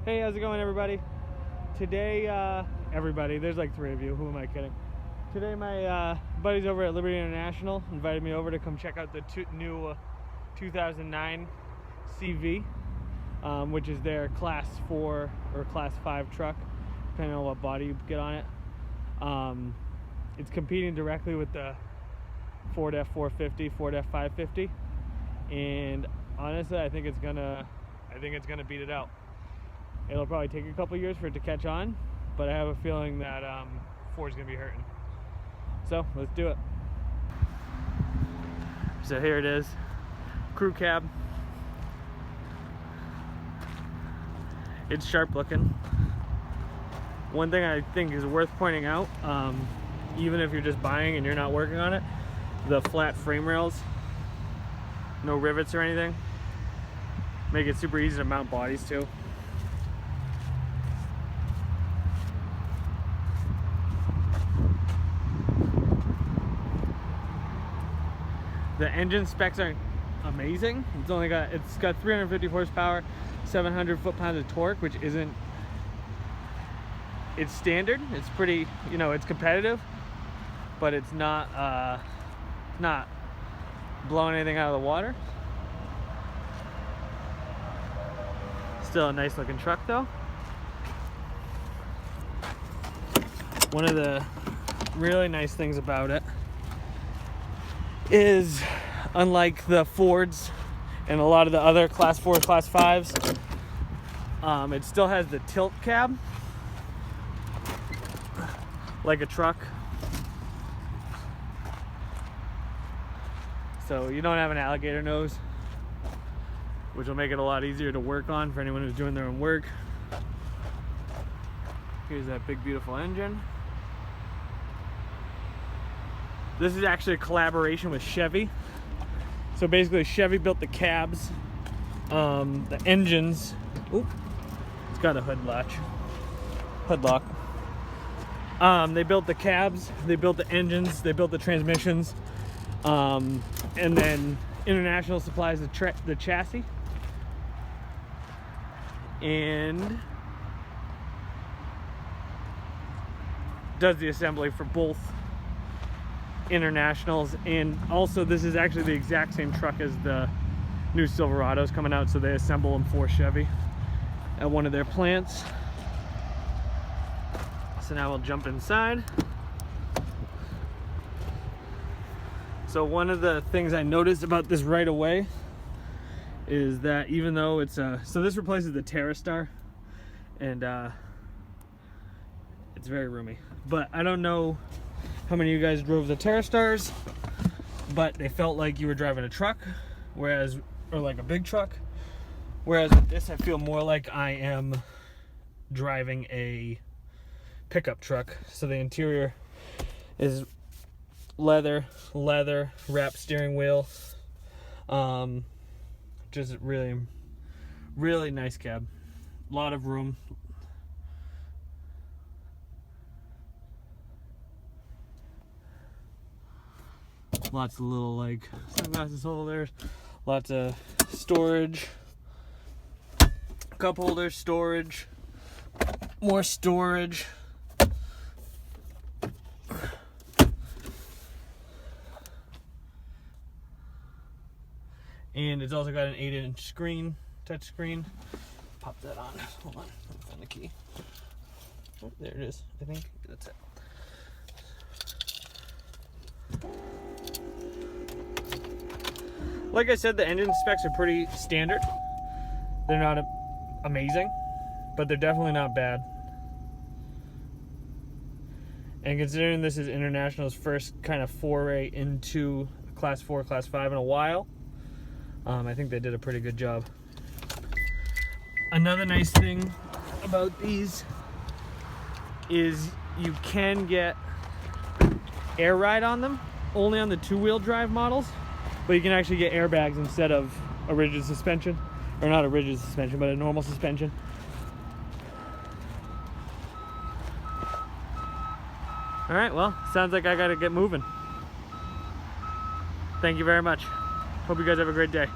Hey, how's it going, everybody? Today, everybody, there's like 3 of you, who am I kidding? Today my buddies over at Liberty International invited me over to come check out the new 2009 CV, which is their class 4 or class 5 truck, depending on what body you get on it. It's competing directly with the Ford F450, Ford F550, and honestly, I think it's gonna beat it out. It'll probably take a couple years for it to catch on, but I have a feeling that Ford's gonna be hurting. So let's do it. So here it is, crew cab. It's sharp looking. One thing I think is worth pointing out, even if you're just buying and you're not working on it, the flat frame rails, no rivets or anything, make it super easy to mount bodies too. The engine specs aren't amazing. It's got 350 horsepower, 700 foot-pounds of torque, which isn't, it's standard. It's pretty, it's competitive, but it's not blowing anything out of the water. Still a nice looking truck though. One of the really nice things about it is, unlike the Fords and a lot of the other class 4, class 5s, it still has the tilt cab like a truck. So you don't have an alligator nose, which will make it a lot easier to work on for anyone who's doing their own work. Here's that big beautiful engine. This is actually a collaboration with Chevy. So basically Chevy built the cabs, the engines. Oop, it's got a hood lock. They built the cabs, they built the engines, they built the transmissions, and then International supplies the chassis and does the assembly for both Internationals. And also this is actually the exact same truck as the new Silverados coming out, so they assemble them for Chevy at one of their plants. So now we'll jump inside. So one of the things I noticed about this right away is that even though it's so this replaces the TerraStar, and it's very roomy. But I don't know how many of you guys drove the TerraStars, but they felt like you were driving a truck, or like a big truck. Whereas with this, I feel more like I am driving a pickup truck. So the interior is leather wrapped steering wheel. Just really nice cab. A lot of room. Lots of little like sunglasses holders, lots of storage, cup holders, storage, more storage. And it's also got an 8-inch screen, touch screen. Pop that on. Hold on, let me find the key. Oh, there it is. I think that's it. Like I said, the engine specs are pretty standard. They're not amazing, but they're definitely not bad. And considering this is International's first kind of foray into class 4, class 5 in a while, I think they did a pretty good job. Another nice thing about these is you can get air ride on them, only on the 2-wheel drive models, but you can actually get airbags instead of a rigid suspension, or not a rigid suspension, but a normal suspension. All right, well, sounds like I gotta get moving. Thank you very much. Hope you guys have a great day.